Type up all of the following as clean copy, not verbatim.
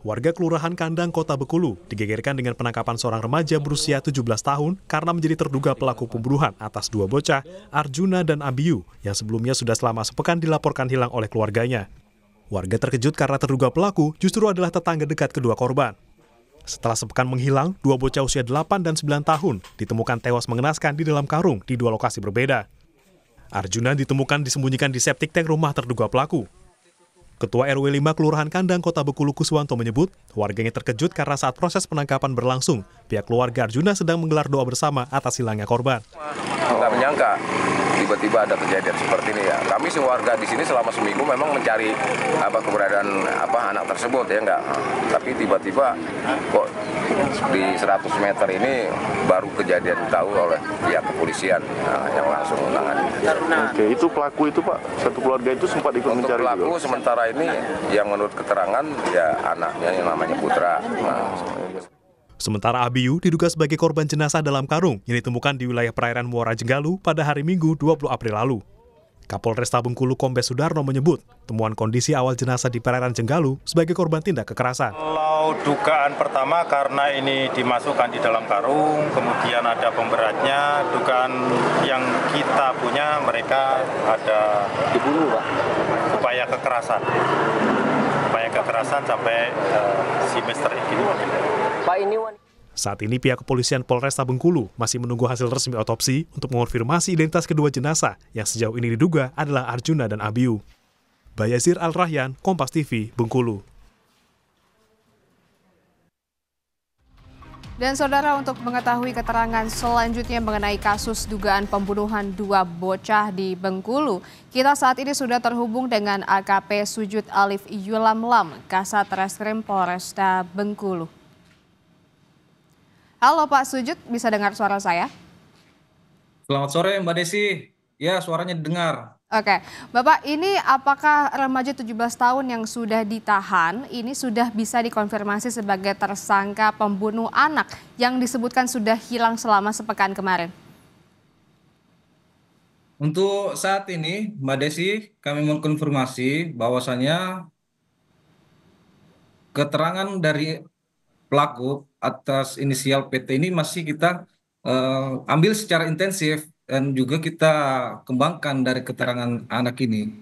Warga Kelurahan Kandang, Kota Bengkulu digegerkan dengan penangkapan seorang remaja berusia 17 tahun karena menjadi terduga pelaku pembunuhan atas dua bocah, Arjuna dan Abiyu, yang sebelumnya sudah selama sepekan dilaporkan hilang oleh keluarganya. Warga terkejut karena terduga pelaku justru adalah tetangga dekat kedua korban. Setelah sepekan menghilang, dua bocah usia 8 dan 9 tahun ditemukan tewas mengenaskan di dalam karung di dua lokasi berbeda. Arjuna ditemukan disembunyikan di septic tank rumah terduga pelaku. Ketua RW 5 Kelurahan Kandang, Kota Bengkulu Kuswanto menyebut, warganya terkejut karena saat proses penangkapan berlangsung, pihak keluarga Arjuna sedang menggelar doa bersama atas hilangnya korban. Nggak menyangka tiba-tiba ada kejadian seperti ini ya. Kami sewarga di sini selama seminggu memang mencari keberadaan anak tersebut ya enggak. Tapi tiba-tiba kok di 100 meter ini baru kejadian tahu oleh pihak kepolisian yang langsung menangani. Oke, itu pelaku itu Pak, satu keluarga itu sempat ikut untuk mencari pelaku juga. Sementara ini yang menurut keterangan ya anaknya yang namanya Putra. Sementara Abiyu diduga sebagai korban jenazah dalam karung yang ditemukan di wilayah perairan Muara Jenggalu pada hari Minggu 20 April lalu. Kapolresta Bengkulu Kombes Sudarno menyebut temuan kondisi awal jenazah di perairan Jenggalu sebagai korban tindak kekerasan. Kalau dugaan pertama karena ini dimasukkan di dalam karung, kemudian ada pemberatnya, dugaan yang kita punya mereka ada dibunuh, Pak. Upaya kekerasan sampai si Mister ini. Pak, ini Saat ini pihak kepolisian Polresta Bengkulu masih menunggu hasil resmi otopsi untuk mengonfirmasi identitas kedua jenazah yang sejauh ini diduga adalah Arjuna dan Abiyu. Bayazir Al-Rahyan, Kompas TV, Bengkulu. Dan saudara, untuk mengetahui keterangan selanjutnya mengenai kasus dugaan pembunuhan dua bocah di Bengkulu, kita saat ini sudah terhubung dengan AKP Sujud Alif Yulamlam, Kasat Reskrim Polresta Bengkulu. Halo Pak Sujud, bisa dengar suara saya? Selamat sore Mbak Desi, ya suaranya didengar. Oke, Bapak, ini apakah remaja 17 tahun yang sudah ditahan ini sudah bisa dikonfirmasi sebagai tersangka pembunuh anak yang disebutkan sudah hilang selama sepekan kemarin? Untuk saat ini Mbak Desi, kami mengkonfirmasi bahwasannya keterangan dari pelaku atas inisial PT ini masih kita ambil secara intensif dan juga kita kembangkan dari keterangan anak ini.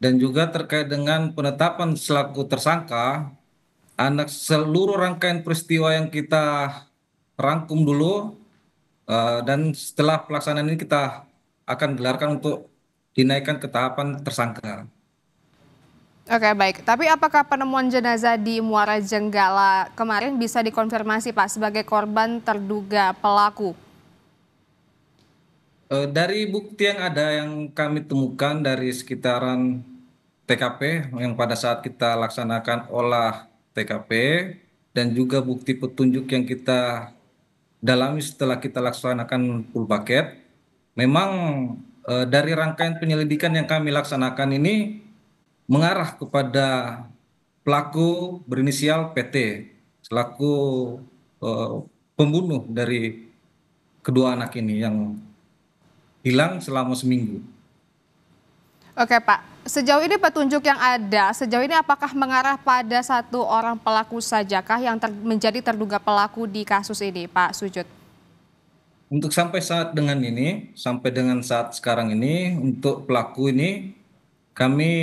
Dan juga terkait dengan penetapan selaku tersangka, seluruh rangkaian peristiwa yang kita rangkum dulu, dan setelah pelaksanaan ini kita akan gelarkan untuk dinaikkan ke tahapan tersangka. Oke, baik. Tapi apakah penemuan jenazah di Muara Jenggala kemarin bisa dikonfirmasi Pak sebagai korban terduga pelaku? Dari bukti yang ada yang kami temukan dari sekitaran TKP yang pada saat kita laksanakan olah TKP dan juga bukti petunjuk yang kita dalami setelah kita laksanakan full paket, memang dari rangkaian penyelidikan yang kami laksanakan ini mengarah kepada pelaku berinisial PT selaku pembunuh dari kedua anak ini yang hilang selama seminggu. Oke Pak, sejauh ini petunjuk yang ada, sejauh ini apakah mengarah pada satu orang pelaku sajakah yang menjadi terduga pelaku di kasus ini Pak Sujud? Untuk sampai saat sekarang ini, untuk pelaku ini kami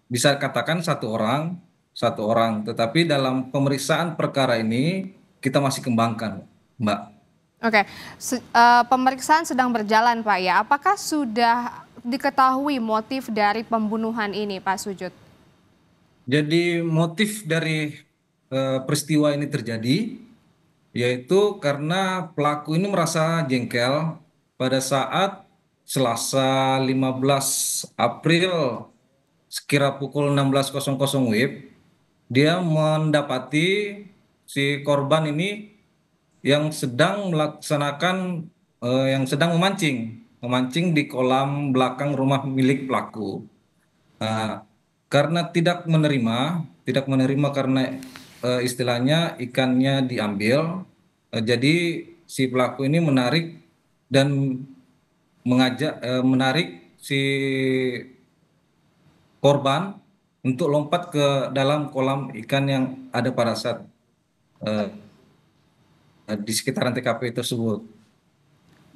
bisa katakan satu orang, tetapi dalam pemeriksaan perkara ini kita masih kembangkan, Mbak. Oke, pemeriksaan sedang berjalan Pak ya. Apakah sudah diketahui motif dari pembunuhan ini Pak Sujud? Jadi motif dari peristiwa ini terjadi yaitu karena pelaku ini merasa jengkel pada saat Selasa 15 April sekira pukul 16.00 WIB, dia mendapati si korban ini yang sedang memancing di kolam belakang rumah milik pelaku. Nah, karena tidak menerima karena istilahnya ikannya diambil, jadi si pelaku ini menarik dan menarik si korban untuk lompat ke dalam kolam ikan yang ada pada saat eh, di sekitaran TKP tersebut.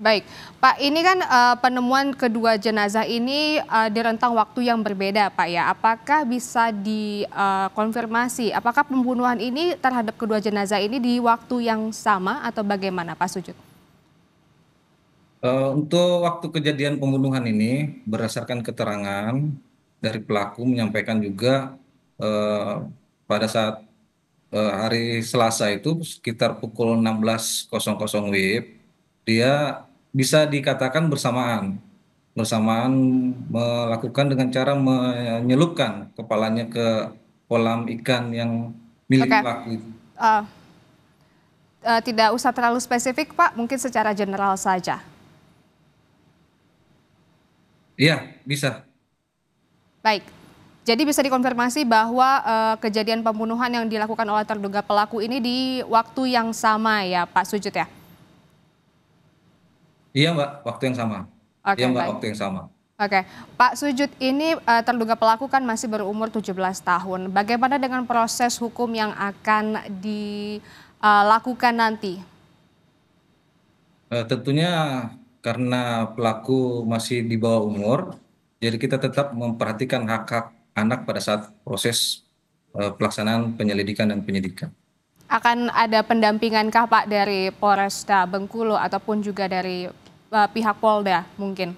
Baik, Pak, ini kan penemuan kedua jenazah ini di rentang waktu yang berbeda, Pak ya. Apakah bisa dikonfirmasi, apakah pembunuhan ini terhadap kedua jenazah ini di waktu yang sama atau bagaimana, Pak Sujud? Untuk waktu kejadian pembunuhan ini, berdasarkan keterangan dari pelaku menyampaikan juga eh, pada saat hari Selasa itu sekitar pukul 16.00 WIB, dia bisa dikatakan bersamaan melakukan dengan cara menyelupkan kepalanya ke kolam ikan yang milik Oke, pelaku itu. eh, tidak usah terlalu spesifik, Pak, mungkin secara general saja. Iya, bisa. Baik, jadi bisa dikonfirmasi bahwa kejadian pembunuhan yang dilakukan oleh terduga pelaku ini di waktu yang sama ya, Pak Sujud ya? Iya, Mbak, waktu yang sama. Iya, Oke, Mbak, baik. waktu yang sama. Oke, Pak Sujud, ini terduga pelaku kan masih berumur 17 tahun. Bagaimana dengan proses hukum yang akan dilakukan nanti? Tentunya karena pelaku masih di bawah umur, jadi kita tetap memperhatikan hak-hak anak pada saat proses pelaksanaan penyelidikan dan penyidikan. Akan ada pendampingankah Pak dari Polresta Bengkulu ataupun juga dari pihak Polda mungkin?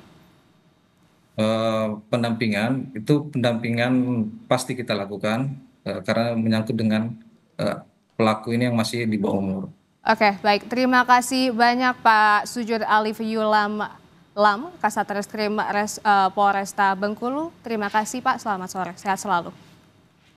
Pendampingan pasti kita lakukan karena menyangkut dengan pelaku ini yang masih di bawah umur. Oke, baik. Terima kasih banyak Pak Sujud Alif Yulam Lam, Kasat Reskrim Polresta Bengkulu. Terima kasih Pak, selamat sore. Sehat selalu.